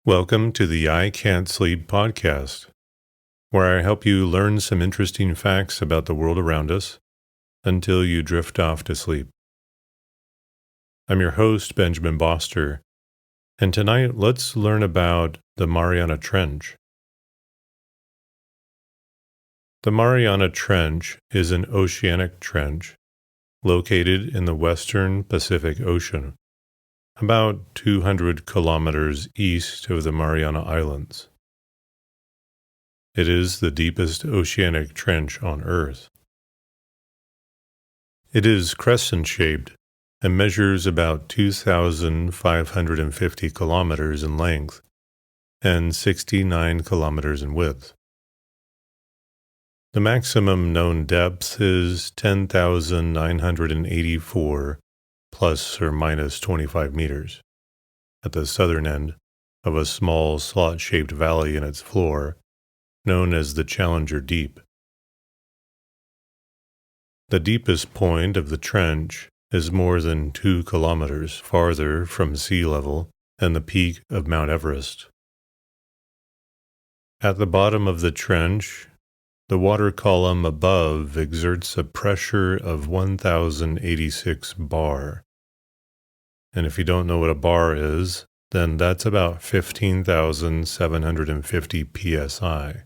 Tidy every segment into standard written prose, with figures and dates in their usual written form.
Welcome to the I Can't Sleep podcast, where I help you learn some interesting facts about the world around us until you drift off to sleep. I'm your host, Benjamin Boster, and tonight let's learn about the Mariana Trench. The Mariana Trench is an oceanic trench located in the western Pacific Ocean, about 200 kilometers east of the Mariana Islands. It is the deepest oceanic trench on Earth. It is crescent-shaped and measures about 2,550 kilometers in length and 69 kilometers in width. The maximum known depth is 10,984 plus or minus 25 meters, at the southern end of a small slot-shaped valley in its floor, known as the Challenger Deep. The deepest point of the trench is more than 2 kilometers farther from sea level than the peak of Mount Everest. At the bottom of the trench, the water column above exerts a pressure of 1,086 bar. And if you don't know what a bar is, then that's about 15,750 psi,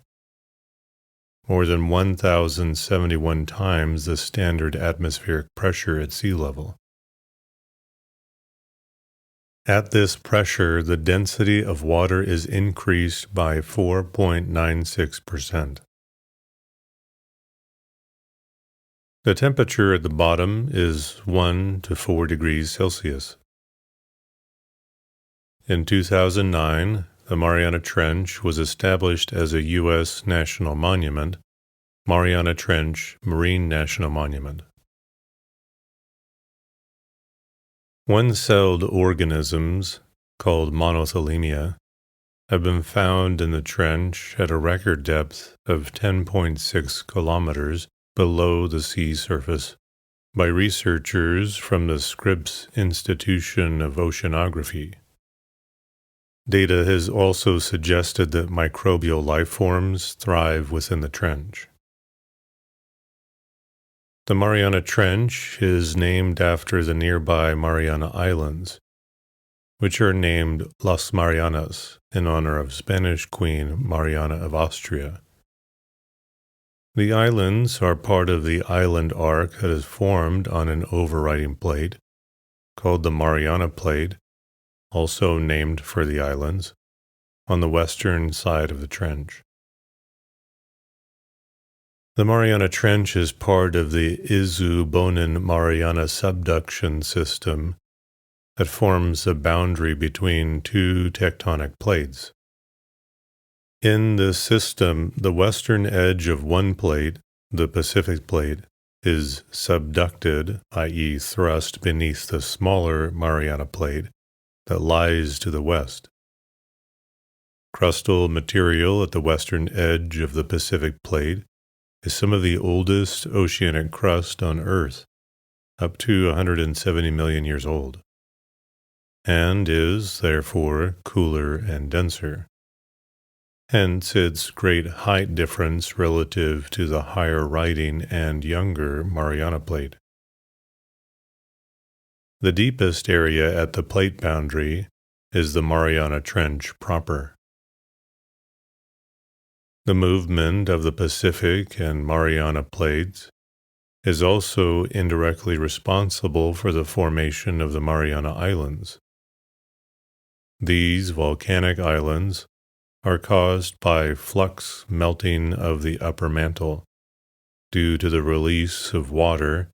more than 1,071 times the standard atmospheric pressure at sea level. At this pressure, the density of water is increased by 4.96%. The temperature at the bottom is 1 to 4 degrees Celsius. In 2009, the Mariana Trench was established as a U.S. national monument, Mariana Trench Marine National Monument. One-celled organisms, called monothalemia, have been found in the trench at a record depth of 10.6 kilometers below the sea surface by researchers from the Scripps Institution of Oceanography. Data has also suggested that microbial life forms thrive within the trench. The Mariana Trench is named after the nearby Mariana Islands, which are named Las Marianas in honor of Spanish Queen Mariana of Austria. The islands are part of the island arc that is formed on an overriding plate, called the Mariana Plate, also named for the islands, on the western side of the trench. The Mariana Trench is part of the Izu-Bonin-Mariana subduction system that forms a boundary between two tectonic plates. In this system, the western edge of one plate, the Pacific Plate, is subducted, i.e. thrust beneath the smaller Mariana Plate that lies to the west. Crustal material at the western edge of the Pacific Plate is some of the oldest oceanic crust on Earth, up to 170 million years old, and is, therefore, cooler and denser. Hence its great height difference relative to the higher riding and younger Mariana Plate. The deepest area at the plate boundary is the Mariana Trench proper. The movement of the Pacific and Mariana Plates is also indirectly responsible for the formation of the Mariana Islands. These volcanic islands are caused by flux melting of the upper mantle due to the release of water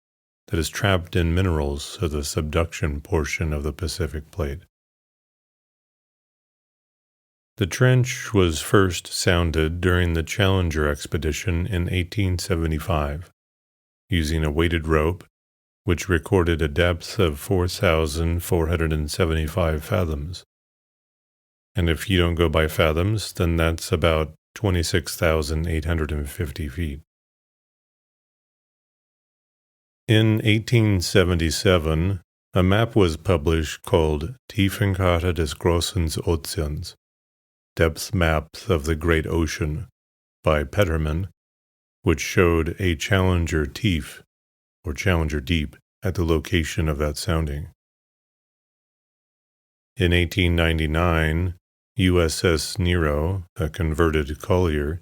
that is trapped in minerals of the subduction portion of the Pacific Plate. The trench was first sounded during the Challenger expedition in 1875, using a weighted rope, which recorded a depth of 4,475 fathoms. And if you don't go by fathoms, then that's about 26,850 feet. In 1877, a map was published called Tiefenkarte des Großen Ozeans, Depth Map of the Great Ocean by Peterman, which showed a Challenger Teef, or Challenger Deep, at the location of that sounding. In 1899, USS Nero, a converted collier,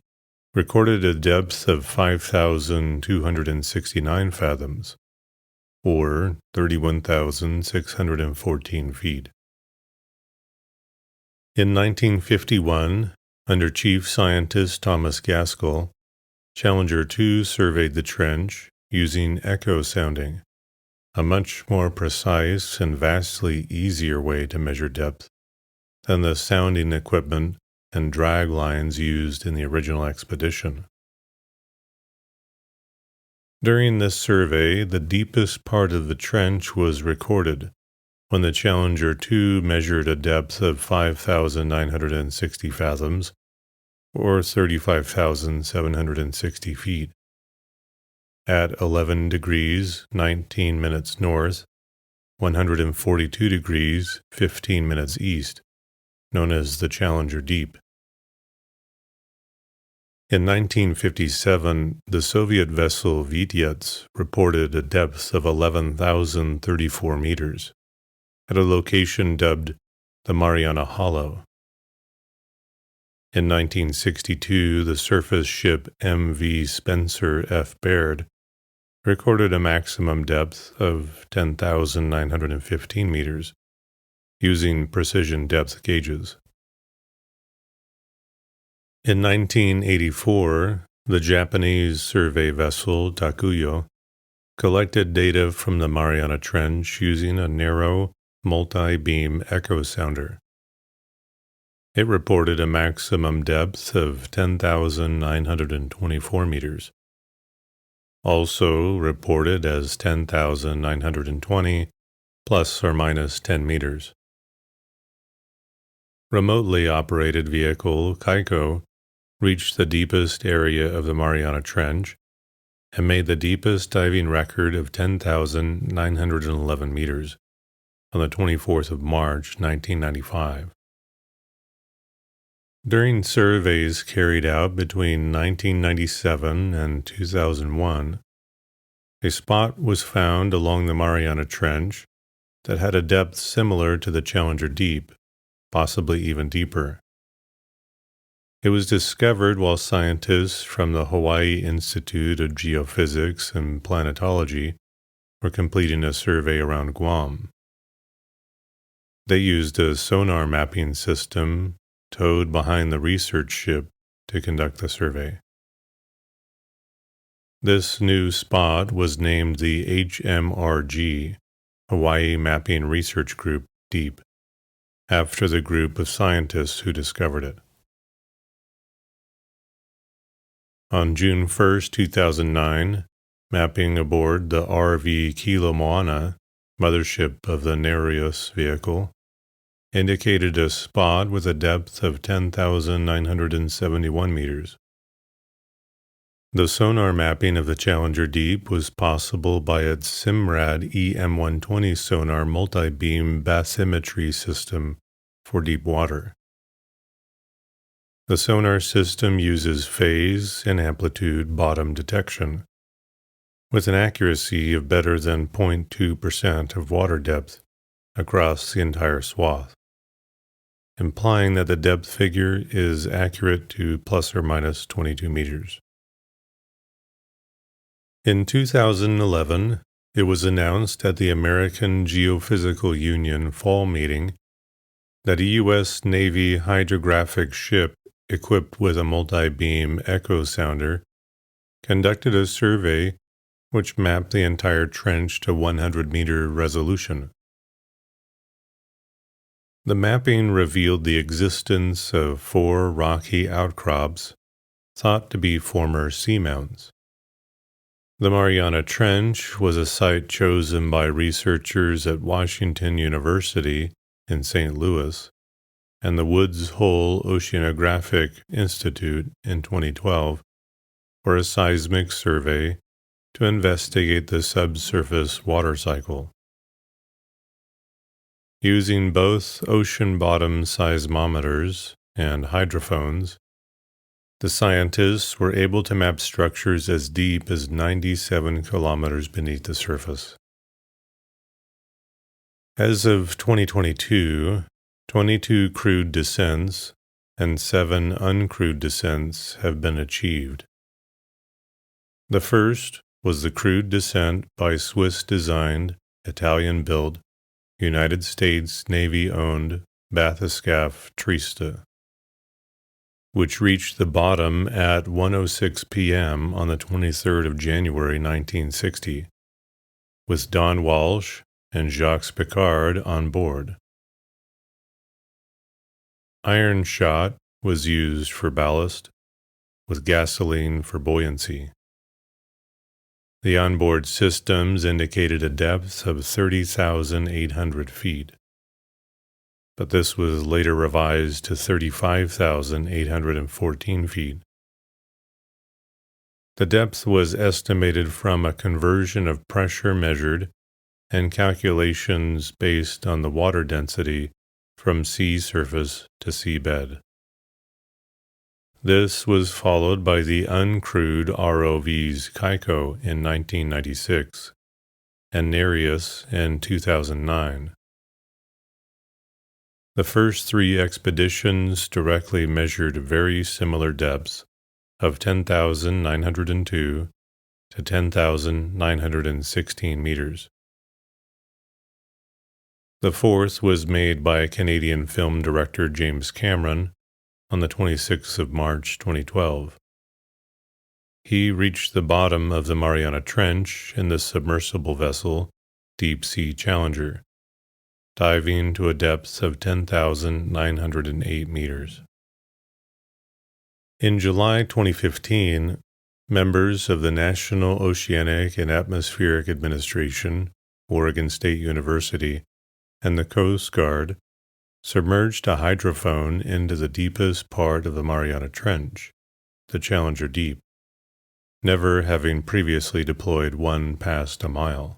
recorded a depth of 5,269 fathoms, or 31,614 feet. In 1951, under Chief Scientist Thomas Gaskell, Challenger 2 surveyed the trench using echo sounding, a much more precise and vastly easier way to measure depth than the sounding equipment and drag lines used in the original expedition. During this survey, the deepest part of the trench was recorded when the Challenger 2 measured a depth of 5,960 fathoms, or 35,760 feet, at 11 degrees 19 minutes north, 142 degrees 15 minutes east, known as the Challenger Deep. In 1957, the Soviet vessel Vityets reported a depth of 11,034 meters at a location dubbed the Mariana Hollow. In 1962, the surface ship MV Spencer F. Baird recorded a maximum depth of 10,915 meters using precision depth gauges. In 1984, the Japanese survey vessel Takuyo collected data from the Mariana Trench using a narrow, multi-beam echo sounder. It reported a maximum depth of 10,924 meters, also reported as 10,920 plus or minus 10 meters. Remotely operated vehicle Kaiko reached the deepest area of the Mariana Trench and made the deepest diving record of 10,911 meters on the 24th of March, 1995. During surveys carried out between 1997 and 2001, a spot was found along the Mariana Trench that had a depth similar to the Challenger Deep, possibly even deeper. It was discovered while scientists from the Hawaii Institute of Geophysics and Planetology were completing a survey around Guam. They used a sonar mapping system towed behind the research ship to conduct the survey. This new spot was named the HMRG, Hawaii Mapping Research Group Deep, after the group of scientists who discovered it. On June 1, 2009, mapping aboard the RV Kilo Moana, mothership of the Nereus vehicle, indicated a spot with a depth of 10,971 meters. The sonar mapping of the Challenger Deep was possible by its Simrad EM120 sonar multi-beam bathymetry system for deep water. The sonar system uses phase and amplitude bottom detection, with an accuracy of better than 0.2% of water depth across the entire swath, implying that the depth figure is accurate to plus or minus 22 meters. In 2011, it was announced at the American Geophysical Union fall meeting that a U.S. Navy hydrographic ship equipped with a multi-beam echo sounder conducted a survey which mapped the entire trench to 100-meter resolution. The mapping revealed the existence of 4 rocky outcrops thought to be former seamounts. The Mariana Trench was a site chosen by researchers at Washington University in St. Louis and the Woods Hole Oceanographic Institute in 2012 for a seismic survey to investigate the subsurface water cycle. Using both ocean bottom seismometers and hydrophones, the scientists were able to map structures as deep as 97 kilometers beneath the surface. As of 2022, 22 crewed descents and 7 uncrewed descents have been achieved. The first was the crewed descent by Swiss-designed, Italian-built, United States Navy-owned bathyscaphe Trista, which reached the bottom at 1:06 p.m. on the 23rd of January 1960, with Don Walsh and Jacques Picard on board. Iron shot was used for ballast, with gasoline for buoyancy. The onboard systems indicated a depth of 30,800 feet, but this was later revised to 35,814 feet. The depth was estimated from a conversion of pressure measured and calculations based on the water density from sea surface to seabed. This was followed by the uncrewed ROVs Kaiko in 1996 and Nereus in 2009. The first 3 expeditions directly measured very similar depths of 10,902 to 10,916 meters. The fourth was made by Canadian film director James Cameron on the 26th of March 2012. He reached the bottom of the Mariana Trench in the submersible vessel Deep Sea Challenger, diving to a depth of 10,908 meters. In July 2015, members of the National Oceanic and Atmospheric Administration, Oregon State University, and the Coast Guard submerged a hydrophone into the deepest part of the Mariana Trench, the Challenger Deep, never having previously deployed one past a mile.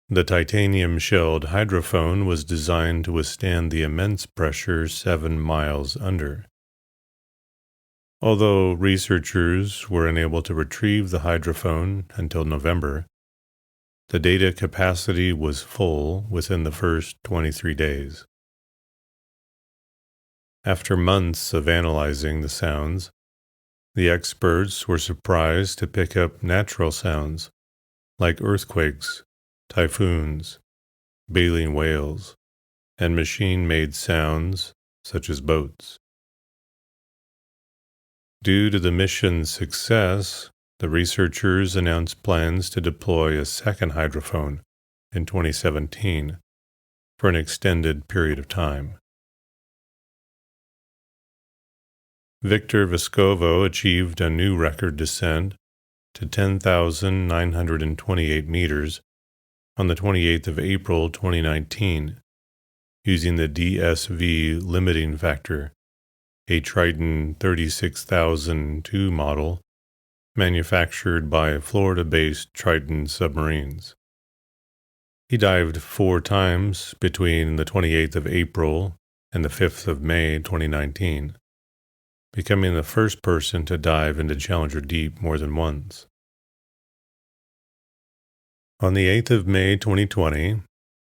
The titanium-shelled hydrophone was designed to withstand the immense pressure 7 miles under. Although researchers were unable to retrieve the hydrophone until November, the data capacity was full within the first 23 days. After months of analyzing the sounds, the experts were surprised to pick up natural sounds like earthquakes, typhoons, baleen whales, and machine-made sounds such as boats. Due to the mission's success, the researchers announced plans to deploy a second hydrophone in 2017 for an extended period of time. Victor Vescovo achieved a new record descent to 10,928 meters on the 28th of April 2019 using the DSV limiting factor, a Triton 36002 model manufactured by Florida-based Triton Submarines. He dived 4 times between the 28th of April and the 5th of May 2019, becoming the first person to dive into Challenger Deep more than once. On the 8th of May 2020,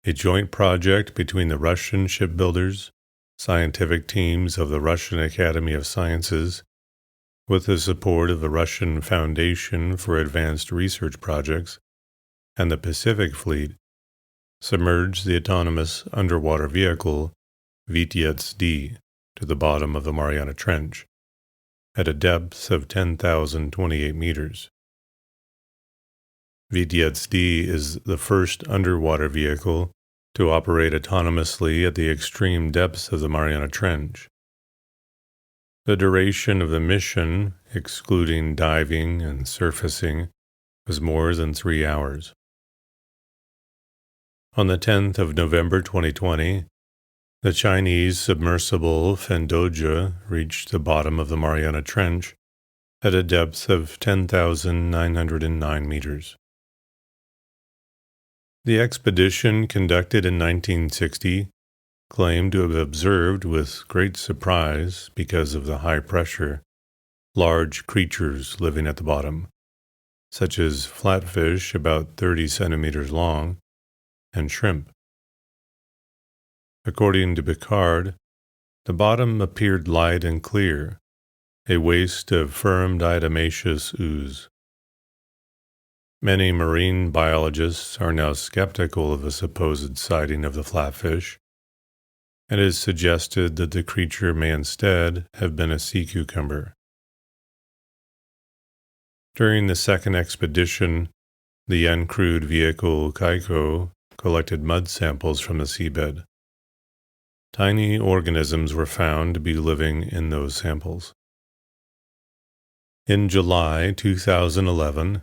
a joint project between the Russian shipbuilders, scientific teams of the Russian Academy of Sciences, with the support of the Russian Foundation for Advanced Research Projects and the Pacific Fleet, submerged the autonomous underwater vehicle Vitiets-D to the bottom of the Mariana Trench at a depth of 10,028 meters. Vitiets-D is the first underwater vehicle to operate autonomously at the extreme depths of the Mariana Trench. The duration of the mission, excluding diving and surfacing, was more than 3 hours. On the 10th of November 2020, the Chinese submersible Fendoja reached the bottom of the Mariana Trench at a depth of 10,909 meters. The expedition, conducted in 1960, claim to have observed with great surprise, because of the high pressure, large creatures living at the bottom, such as flatfish about 30 centimeters long and shrimp. According to Picard, the bottom appeared light and clear, a waste of firm diatomaceous ooze. Many marine biologists are now skeptical of the supposed sighting of the flatfish, and it is suggested that the creature may instead have been a sea cucumber. During the second expedition, the uncrewed vehicle Kaiko collected mud samples from the seabed. Tiny organisms were found to be living in those samples. In July 2011,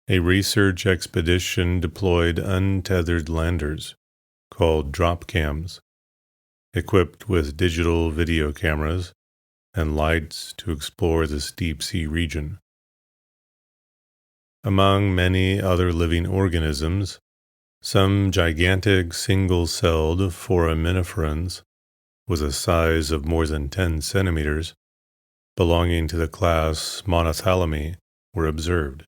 a research expedition deployed untethered landers, called drop cams, equipped with digital video cameras and lights to explore this deep-sea region. Among many other living organisms, some gigantic single-celled foraminiferans with a size of more than 10 centimeters, belonging to the class Monothalami, were observed.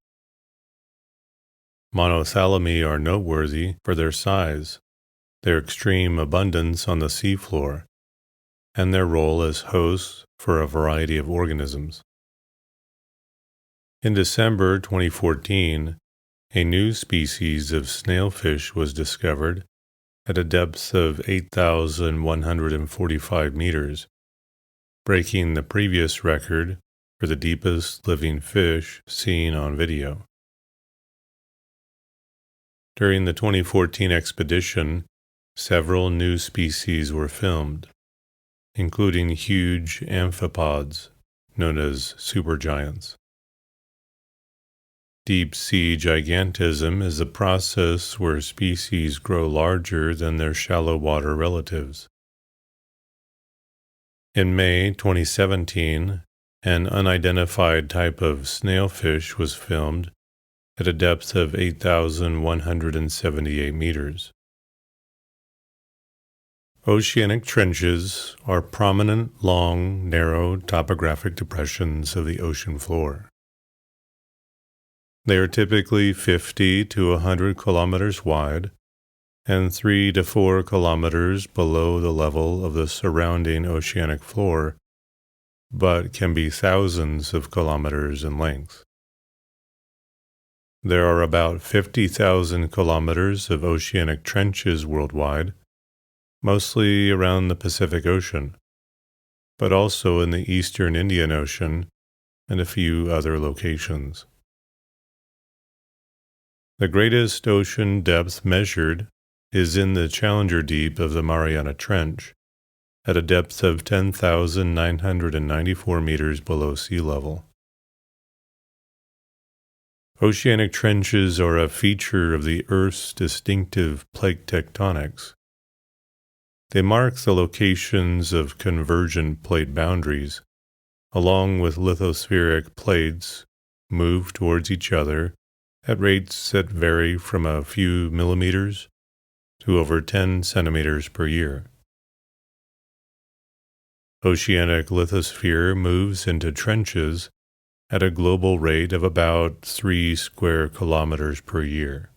Monothalami are noteworthy for their size, their extreme abundance on the seafloor, and their role as hosts for a variety of organisms. In December 2014, a new species of snailfish was discovered at a depth of 8,145 meters, breaking the previous record for the deepest living fish seen on video. During the 2014 expedition, several new species were filmed, including huge amphipods known as supergiants. Deep-sea gigantism is a process where species grow larger than their shallow water relatives. In May 2017, an unidentified type of snailfish was filmed at a depth of 8,178 meters. Oceanic trenches are prominent, long, narrow topographic depressions of the ocean floor. They are typically 50 to 100 kilometers wide and 3 to 4 kilometers below the level of the surrounding oceanic floor, but can be thousands of kilometers in length. There are about 50,000 kilometers of oceanic trenches worldwide, mostly around the Pacific Ocean, but also in the eastern Indian Ocean and a few other locations. The greatest ocean depth measured is in the Challenger Deep of the Mariana Trench, at a depth of 10,994 meters below sea level. Oceanic trenches are a feature of the Earth's distinctive plate tectonics. They mark the locations of convergent plate boundaries, along with lithospheric plates move towards each other at rates that vary from a few millimeters to over 10 centimeters per year. Oceanic lithosphere moves into trenches at a global rate of about 3 square kilometers per year.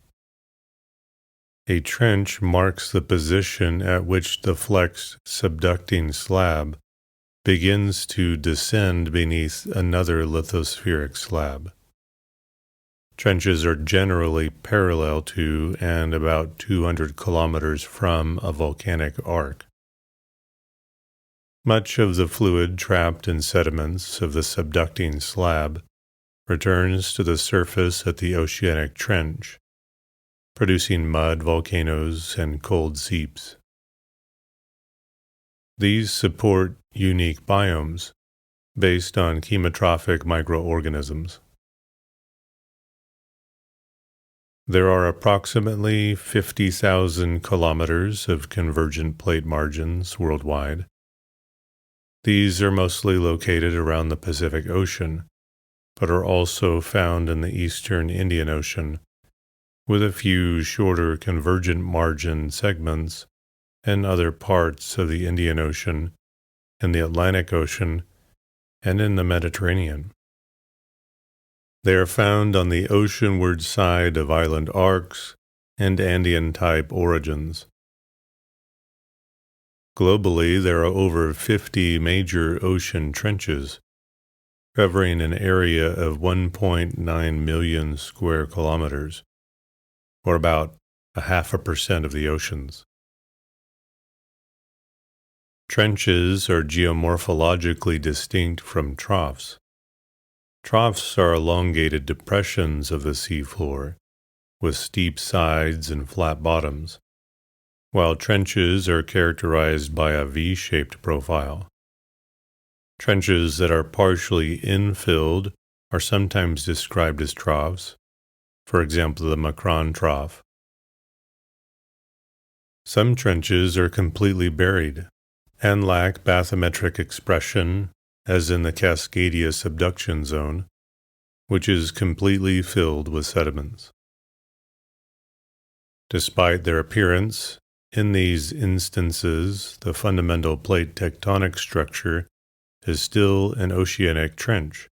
A trench marks the position at which the flexed subducting slab begins to descend beneath another lithospheric slab. Trenches are generally parallel to and about 200 kilometers from a volcanic arc. Much of the fluid trapped in sediments of the subducting slab returns to the surface at the oceanic trench, producing mud volcanoes and cold seeps. These support unique biomes based on chemotrophic microorganisms. There are approximately 50,000 kilometers of convergent plate margins worldwide. These are mostly located around the Pacific Ocean, but are also found in the eastern Indian Ocean, with a few shorter convergent margin segments and other parts of the Indian Ocean, in the Atlantic Ocean, and in the Mediterranean. They are found on the oceanward side of island arcs and Andean-type origins. Globally, there are over 50 major ocean trenches, covering an area of 1.9 million square kilometers, or about 0.5% of the oceans. Trenches are geomorphologically distinct from troughs. Troughs are elongated depressions of the seafloor, with steep sides and flat bottoms, while trenches are characterized by a V-shaped profile. Trenches that are partially infilled are sometimes described as troughs, for example the Macron Trough. Some trenches are completely buried and lack bathymetric expression, as in the Cascadia subduction zone, which is completely filled with sediments. Despite their appearance, in these instances, the fundamental plate tectonic structure is still an oceanic trench.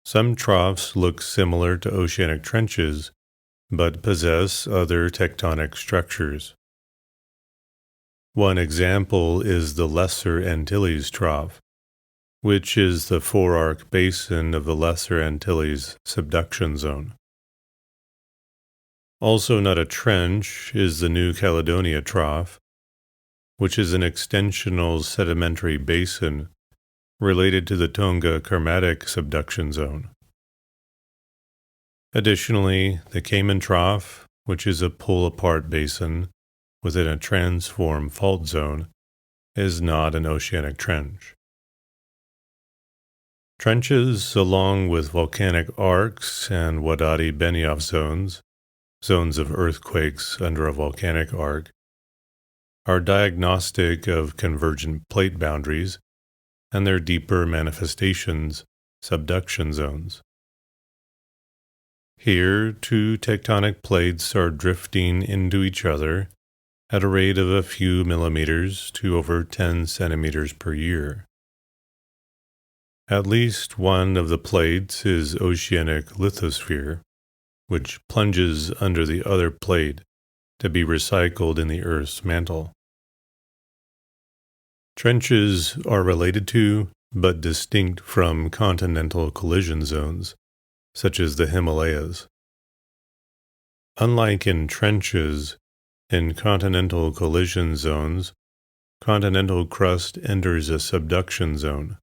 Some troughs look similar to oceanic trenches, but possess other tectonic structures. One example is the Lesser Antilles Trough, which is the forearc basin of the Lesser Antilles subduction zone. Also not a trench is the New Caledonia Trough, which is an extensional sedimentary basin related to the Tonga Kermatic subduction zone. Additionally, the Cayman Trough, which is a pull-apart basin within a transform fault zone, is not an oceanic trench. Trenches, along with volcanic arcs and Wadati-Benioff zones, zones of earthquakes under a volcanic arc, are diagnostic of convergent plate boundaries and their deeper manifestations, subduction zones. Here, two tectonic plates are drifting into each other at a rate of a few millimeters to over 10 centimeters per year. At least one of the plates is oceanic lithosphere, which plunges under the other plate to be recycled in the Earth's mantle. Trenches are related to, but distinct from, continental collision zones, such as the Himalayas. Unlike in trenches, in continental collision zones, continental crust enters a subduction zone.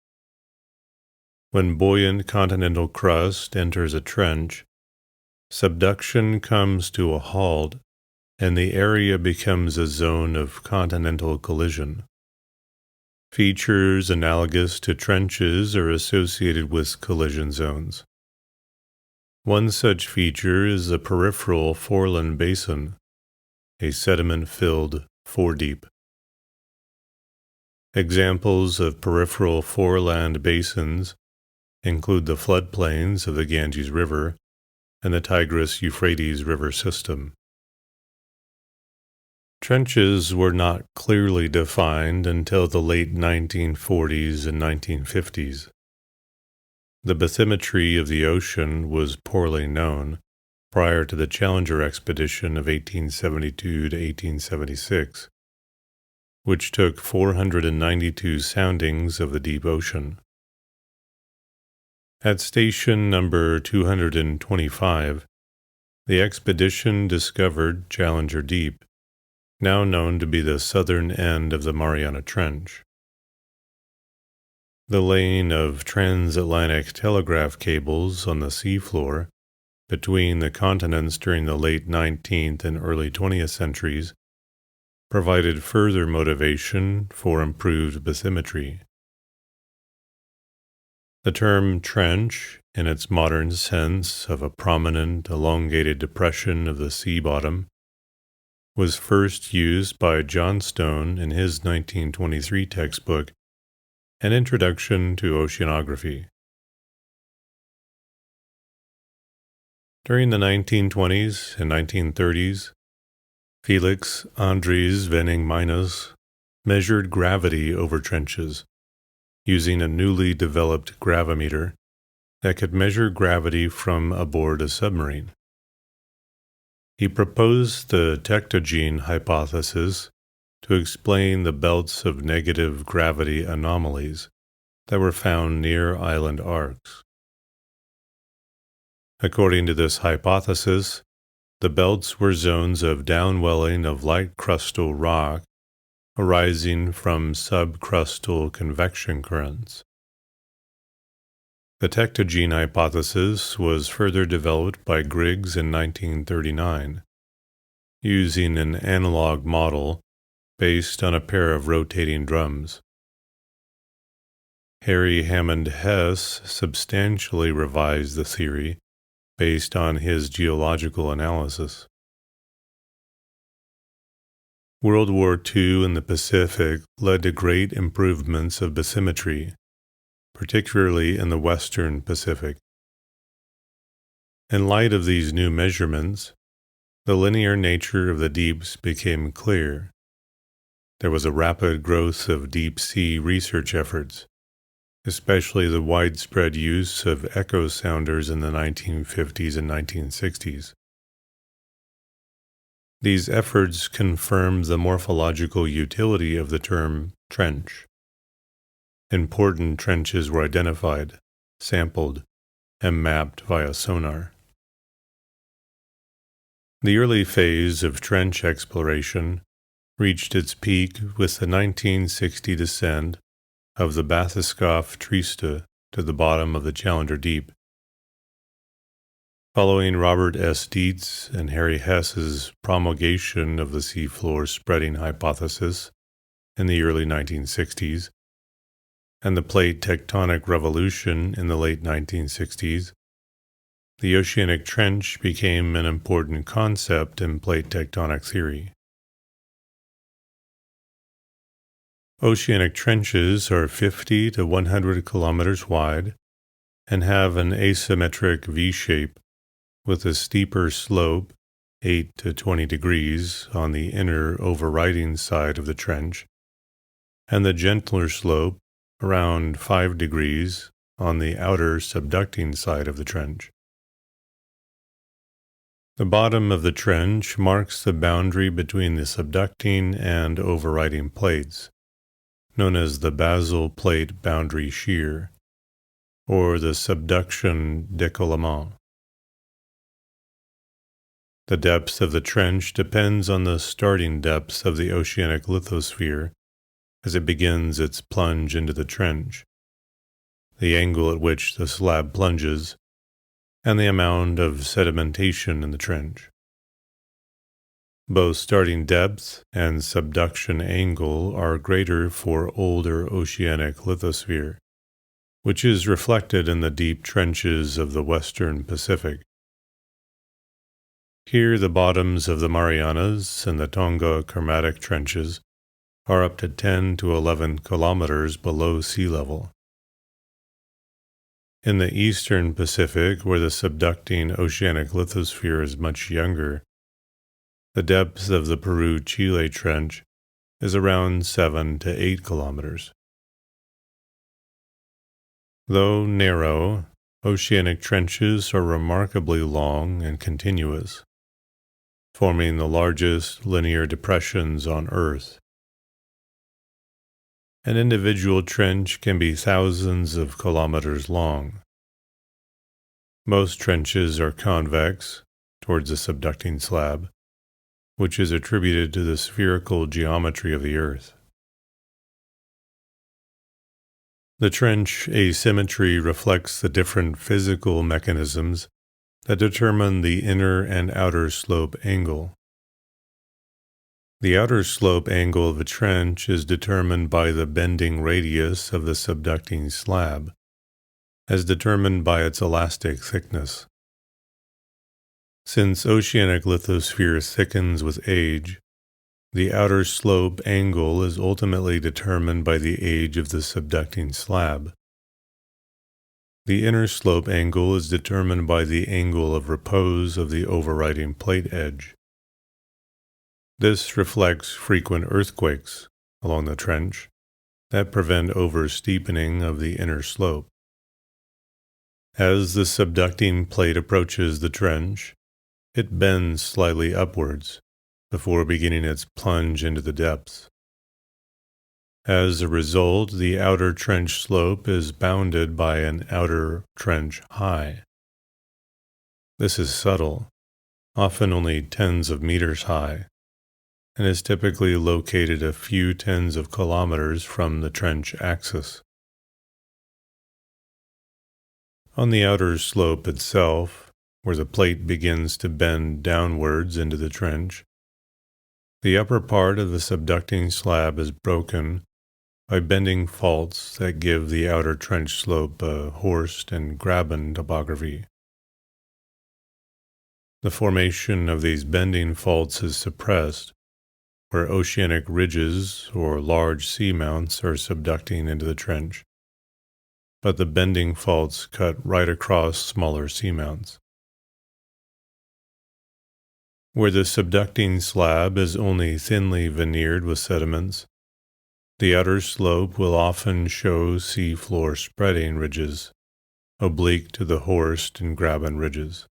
When buoyant continental crust enters a trench, subduction comes to a halt, and the area becomes a zone of continental collision. Features analogous to trenches are associated with collision zones. One such feature is the peripheral foreland basin, a sediment-filled foredeep. Examples of peripheral foreland basins include the floodplains of the Ganges River and the Tigris-Euphrates River system. Trenches were not clearly defined until the late 1940s and 1950s. The bathymetry of the ocean was poorly known prior to the Challenger expedition of 1872 to 1876, which took 492 soundings of the deep ocean. At station number 225, the expedition discovered Challenger Deep, now known to be the southern end of the Mariana Trench. The laying of transatlantic telegraph cables on the seafloor between the continents during the late 19th and early 20th centuries provided further motivation for improved bathymetry. The term trench, in its modern sense of a prominent, elongated depression of the sea bottom, was first used by Johnstone in his 1923 textbook, An Introduction to Oceanography. During the 1920s and 1930s, Felix Andries Venning Minus measured gravity over trenches using a newly developed gravimeter that could measure gravity from aboard a submarine. He proposed the tectogene hypothesis to explain the belts of negative gravity anomalies that were found near island arcs. According to this hypothesis, the belts were zones of downwelling of light crustal rock arising from subcrustal convection currents. The tectogene hypothesis was further developed by Griggs in 1939, using an analog model based on a pair of rotating drums. Harry Hammond Hess substantially revised the theory based on his geological analysis. World War II in the Pacific led to great improvements of bathymetry, particularly in the Western Pacific. In light of these new measurements, the linear nature of the deeps became clear. There was a rapid growth of deep-sea research efforts, especially the widespread use of echo sounders in the 1950s and 1960s. These efforts confirmed the morphological utility of the term trench. Important trenches were identified, sampled, and mapped via sonar. The early phase of trench exploration reached its peak with the 1960 descent of the bathyscaphe Triste to the bottom of the Challenger Deep. Following Robert S. Dietz and Harry Hess's promulgation of the seafloor spreading hypothesis in the early 1960s, and the plate tectonic revolution in the late 1960s, the oceanic trench became an important concept in plate tectonic theory. Oceanic trenches are 50 to 100 kilometers wide and have an asymmetric V-shape with a steeper slope, 8 to 20 degrees, on the inner overriding side of the trench, and the gentler slope, around 5 degrees, on the outer subducting side of the trench. The bottom of the trench marks the boundary between the subducting and overriding plates, known as the basal plate boundary shear, or the subduction décollement. The depth of the trench depends on the starting depth of the oceanic lithosphere as it begins its plunge into the trench, the angle at which the slab plunges, and the amount of sedimentation in the trench. Both starting depth and subduction angle are greater for older oceanic lithosphere, which is reflected in the deep trenches of the Western Pacific. Here, the bottoms of the Marianas and the Tonga Kermatic trenches are up to 10 to 11 kilometers below sea level. In the eastern Pacific, where the subducting oceanic lithosphere is much younger, the depth of the Peru-Chile trench is around 7 to 8 kilometers. Though narrow, oceanic trenches are remarkably long and continuous, forming the largest linear depressions on Earth. An individual trench can be thousands of kilometers long. Most trenches are convex towards the subducting slab, which is attributed to the spherical geometry of the Earth. The trench asymmetry reflects the different physical mechanisms that determine the inner and outer slope angle. The outer slope angle of a trench is determined by the bending radius of the subducting slab, as determined by its elastic thickness. Since oceanic lithosphere thickens with age, the outer slope angle is ultimately determined by the age of the subducting slab. The inner slope angle is determined by the angle of repose of the overriding plate edge. This reflects frequent earthquakes along the trench that prevent oversteepening of the inner slope. As the subducting plate approaches the trench, it bends slightly upwards before beginning its plunge into the depths. As a result, the outer trench slope is bounded by an outer trench high. This is subtle, often only tens of meters high, and is typically located a few tens of kilometers from the trench axis. On the outer slope itself, where the plate begins to bend downwards into the trench, the upper part of the subducting slab is broken by bending faults that give the outer trench slope a Horst and Graben topography. The formation of these bending faults is suppressed where oceanic ridges or large seamounts are subducting into the trench, but the bending faults cut right across smaller seamounts. Where the subducting slab is only thinly veneered with sediments, the outer slope will often show seafloor spreading ridges, oblique to the Horst and Graben ridges.